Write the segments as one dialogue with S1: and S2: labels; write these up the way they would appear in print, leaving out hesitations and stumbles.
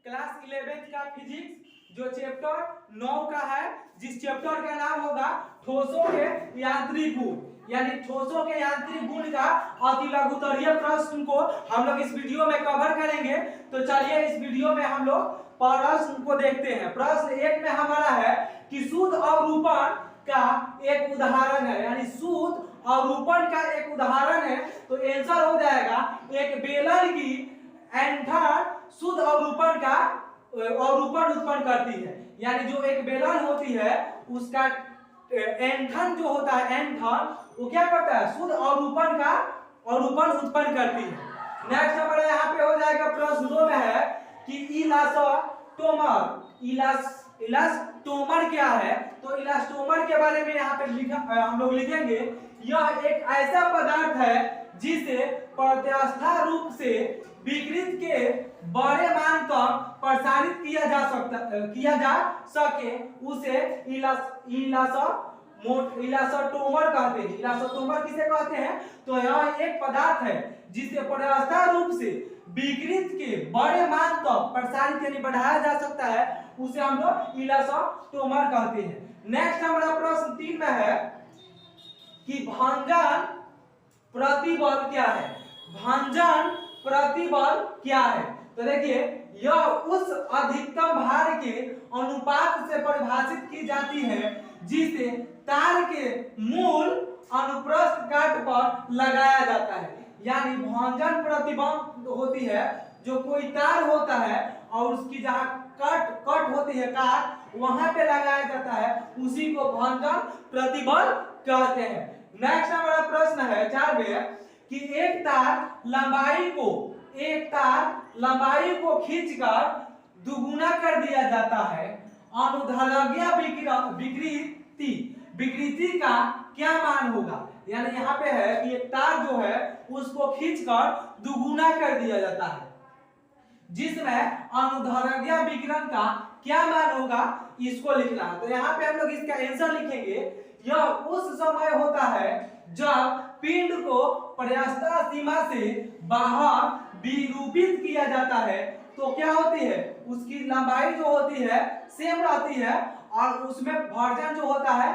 S1: Class 11th का physics जो chapter 9 का है, जिस चैप्टर का नाम होगा ठोसों के यांत्रिक गुण, यानी ठोसों के यांत्रिक गुण का अति लघुत्तरीय प्रश्न को हम लोग इस वीडियो में कवर करेंगे। तो चलिए इस वीडियो में हम लोग प्रश्न को देखते हैं। प्रश्न 1 में हमारा है कि शुद्ध अवरूपण का एक उदाहरण है, यानी शुद्ध अवरूपण का एक उदाहरण है। तो आंसर हो जाएगा एक बेलन की ऐंठन शुद्ध अवरूपण का अवरूपण उत्पन्न करती है, यानी जो एक बेलन होती है उसका ऐंठन जो होता है, ऐंठन वो क्या करता है, शुद्ध अवरूपण का अवरूपण उत्पन्न करती है। नेक्स्ट हमारा यहाँ पे हो जाएगा प्रश्न 2 में है कि इलास्टोमर क्या है। तो इलास्टोमर के बारे में यहाँ पे हम लोग लिखेंगे, यह एक ऐसा पदार्थ है जिसे प्रत्यास्थ रूप से विकृत के बड़े मान तक प्रसारित किया जा सके, उसे इलास्टोमर कहते हैं। इलास्टोमर किसे कहते हैं? तो यह एक पदार्थ है जिसे प्रत्यास्थ रूप से विकृत के बड़े मान तक प्रसारित यानी बढ़ाया जा सकता है, उसे हम लोग इलास्टोमर कहते हैं। नेक्स्ट हमारा प्रश्न 3 में है कि भंजन प्रतिबल क्या है। भंजन प्रतिबल क्या है? तो देखिए यह उस अधिकतम भार के अनुपात से परिभाषित की जाती है जिसे तार के मूल अनुप्रस्थ काट पर लगाया जाता है। यानी भंजन प्रतिबल होती है, जो कोई तार होता है और उसकी जहां कट होती है काट, वहां पे लगाया जाता है, उसी को भंजन प्रतिबल कहते हैं। नेक्स्ट हमारा प्रश्न है 4 में कि एक तार लंबाई को खींचकर दुगुना कर दिया जाता है, अनुदैर्घ्य विकृति का क्या मान होगा। यानी यहाँ पे है कि एक तार जो है उसको खींचकर दुगुना कर दिया जाता है, जिसमें अनुदैर्घ्य विकिरण का क्या मान होगा, इसको लिखना है। तो यहाँ पे हम लोग इसका आंसर लिखेंगे, यह उस समय होता है जब पिंड को प्रत्यास्थ सीमा से बाहर विरूपित किया जाता है। तो क्या होती है, उसकी लंबाई जो होती है सेम रहती है और उसमें भंजन जो होता है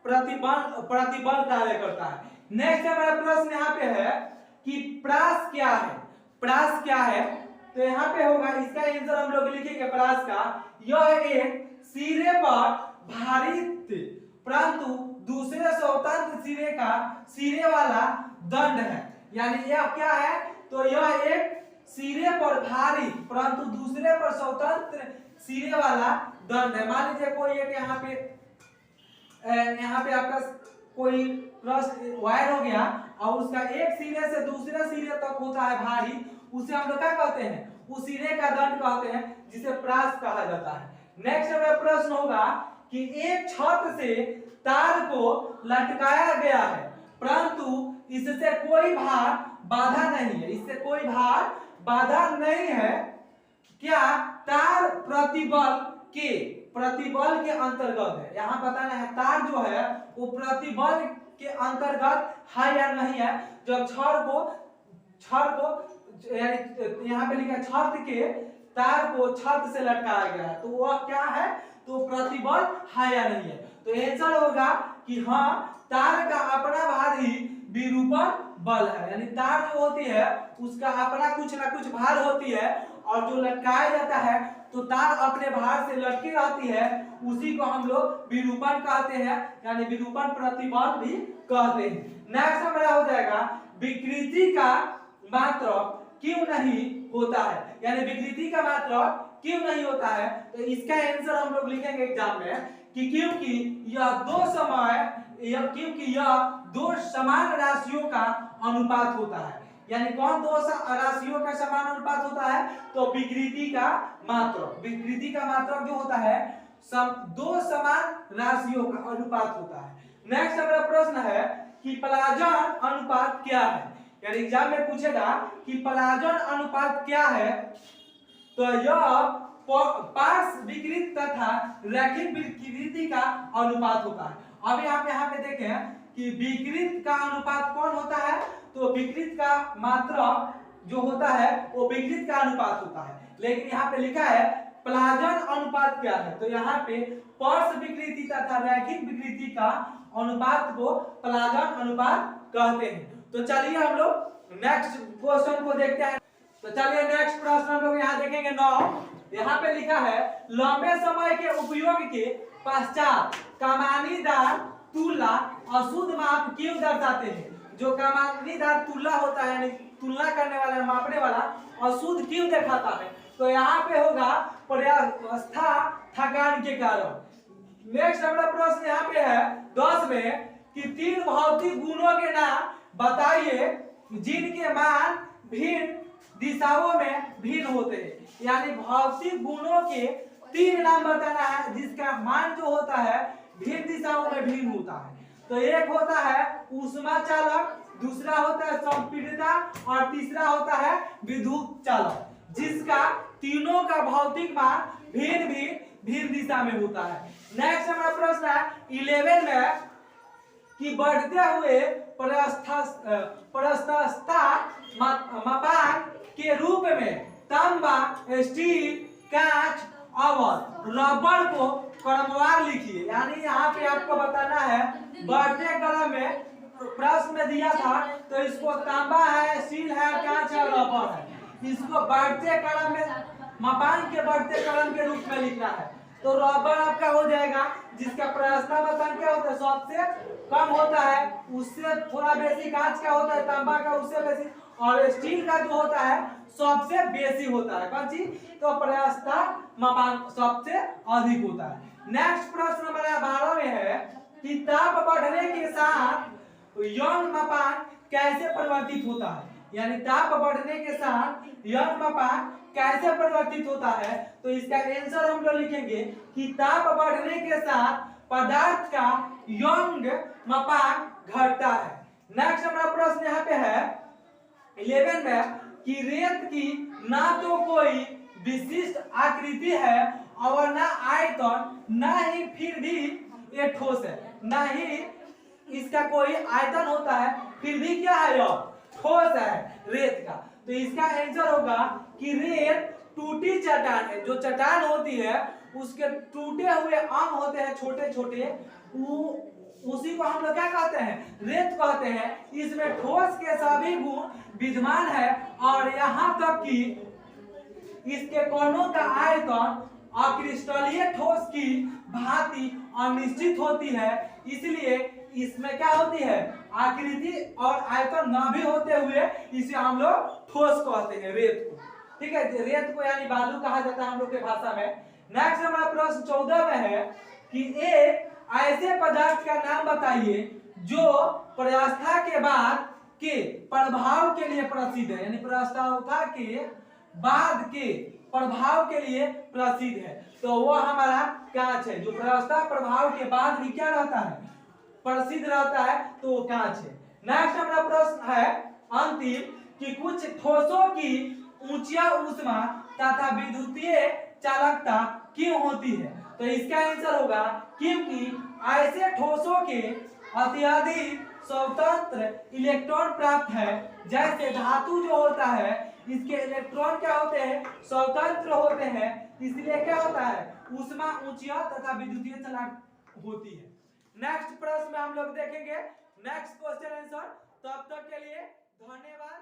S1: प्रतिबल कार्य करता है। नेक्स्ट हमारा प्रश्न यहाँ पे है कि प्रास क्या है। प्रास क्या है? तो यहाँ पे होगा, इसका आंसर हम लोग लिखेंगे प्रास का, यह एक सिरे पर भारित परंतु दूसरे स्वतंत्र सिरे वाला दंड है। यानी यह क्या है? तो यह एक सिरे पर भारी परंतु दूसरे पर स्वतंत्र सिरे वाला दंड है। मान लीजिए कोई एक यहाँ पे आपका कोई प्लस वायर हो गया और उसका एक सिरे से दूसरे सिरे तक होता है भारी, उसे हम लोग क्या कहते हैं? उस सिरे का दंड कहते हैं, जिसे प्रास कहा जाता है। नेक्स्ट हमारा प्रश्न होगा कि एक छत से तार को लटकाया गया है परंतु इससे कोई भार बाधा नहीं है, इससे कोई भार बाधा नहीं है, क्या तार प्रतिबल के अंतर्गत है? यहाँ बताना है तार जो है वो प्रतिबल के अंतर्गत है या नहीं है। जब छड़ को यानी यहाँ पे लिखा छत के तार को छत से लटकाया गया है, तो वह क्या है? तो प्रतिबल है या नहीं है। तो आंसर होगा कि हाँ, तार का अपना भार ही विरूपण बल है। यानी तार जो होती है उसका अपना कुछ ना कुछ भार होती है और जो लटकाया जाता है तो तार अपने भार से लटकी रहती है, उसी को हम लोग विरूपण कहते हैं, यानी विरूपण प्रतिबल भी कहते हैं। नेक्स्ट हमारा हो जाएगा विकृति का मात्रक क्यों नहीं होता है। यानी विकृति का मात्रक क्यों नहीं होता है? तो इसका आंसर हम लोग लिखेंगे एग्जाम में कि क्योंकि यह दो समान राशियों का अनुपात होता है। यानी कौन दो राशियों का समान अनुपात होता है? तो विकृति का मात्रक जो होता है दो समान राशियों का अनुपात होता है। नेक्स्ट हमारा प्रश्न है कि पलाजन अनुपात क्या है। यानी एग्जाम में पूछेगा कि पलाजन अनुपात क्या है। तो यह पार्श्व विकृत तथा रैखिक विकृति का अनुपात होता है। अभी आप यहाँ पे देखें कि विकृत का अनुपात कौन होता है? तो विकृत का मात्रक जो होता है वो विकृत का अनुपात होता है, लेकिन यहाँ पे लिखा है पलायन अनुपात क्या है, तो यहाँ पे पार्श्व विकृति तथा रैखिक विकृति का अनुपात को पलायन अनुपात कहते हैं। तो चलिए हम लोग नेक्स्ट क्वेश्चन को देखते हैं। तो चलिए नेक्स्ट प्रश्न हम लोग यहाँ देखेंगे 9। यहाँ पे लिखा है लंबे समय के उपयोग के पश्चात कमानीदार तुला अशुद्ध माप क्यों दर्शाते हैं। जो कमानीदार तुला होता है यानी तुलना करने वाला मापने वाला अशुद्ध क्यों दिखाता है, तो यहाँ पे होगा पर्यावस्था थकान के कारण। नेक्स्ट हमारा प्रश्न यहाँ पे है 10 में कि 3 भौतिक गुणों के नाम बताइए जिनके मान भिन्न दिशाओं में भिन्न होते हैं। यानी भौतिक गुणों के 3 नाम बताना है जिसका मान जो होता है भिन्न दिशाओं में भिन्न होता है। तो एक होता है ऊष्मा चालक, दूसरा होता है संपीड़िता और तीसरा होता है विद्युत चालक, जिसका तीनों का भौतिक मान भिन्न दिशा में होता है। नेक्स्ट हमारा प्रश्न है 11 में कि बढ़ते हुए प्रस्थता मापांक के रूप में तांबा, स्टील, कांच और रबर को क्रमवार लिखिए। यानी यहाँ पे आपको बताना है बढ़ते क्रम में प्रश्न में दिया था, तो इसको तांबा है, स्टील है, कांच है, रबर है, इसको बढ़ते क्रम में मापांक के बढ़ते क्रम के रूप में लिखना है। तो रबर आपका हो जाएगा जिसका प्रस्थता मापांक क्या होता है सबसे कम होता है, उससे थोड़ा बेसी कांच का होता है, तांबा का उससे बेसी, और स्टील का जो होता है सबसे बेसी होता है। कौन चीज, तो प्रस्थता मापांक सबसे अधिक होता है। नेक्स्ट प्रश्न हमारा 12 में है कि ताप बढ़ने के साथ यौन मापांक कैसे परिवर्तित होता है। यानी ताप बढ़ने के साथ यौन मापांक कैसे परिवर्तित होता है, तो इसका आंसर हम लोग लिखेंगे कि ताप बढ़ने के साथ पदार्थ का यौन मापांक घटता है। नेक्स्ट हमारा प्रश्न यहाँ पे है 11 में कि रेत की ना तो कोई विशिष्ट आकृति है और ना आयतन, ना ही फिर भी ये ठोस है, ना ही इसका कोई आयतन होता है, फिर भी क्या है यह ठोस है रेत का। तो इसका आंसर होगा कि रेत टूटी चट्टान है। जो चट्टान होती है उसके टूटे हुए अंग होते हैं छोटे छोटे, उसी को हम लोग क्या कहते हैं, रेत कहते हैं। इसमें ठोस के सभी गुण विद्यमान है और यहाँ तक कि इसके कोनों का आयतन अक्रिस्टलीय ठोस की भांति अनिश्चित होती है, इसलिए इसमें क्या होती है आकृति और आयतन न भी होते हुए इसे हम लोग ठोस कहते हैं रेत को। ठीक है, रेत को यानी बालू कहा जाता है हम लोग के भाषा में। नेक्स्ट हमारा प्रश्न 14 में है कि एक ऐसे पदार्थ का नाम बताइए जो प्रस्थता के बाद के प्रभाव के लिए प्रसिद्ध है। यानी प्रस्थता के बाद के प्रभाव के लिए प्रसिद्ध है, तो वो हमारा कांच है। जो प्रस्थता प्रभाव के बाद भी क्या रहता है प्रसिद्ध रहता है, तो वो कांच है। नेक्स्ट हमारा प्रश्न है अंतिम कि कुछ ठोसों की ऊंचिया ऊष्मा तथा विद्युतीय चालकता क्यों होती है, तो इसका आंसर होगा क्योंकि ऐसे ठोसों के अत्यधिक स्वतंत्र इलेक्ट्रॉन प्राप्त है। जैसे धातु जो होता है इसके इलेक्ट्रॉन क्या होते हैं स्वतंत्र होते हैं, इसलिए क्या होता है ऊष्मा ऊंचिया तथा विद्युतीय चालक होती है। नेक्स्ट प्रश्न में हम लोग देखेंगे नेक्स्ट क्वेश्चन आंसर। तब तक के लिए धन्यवाद।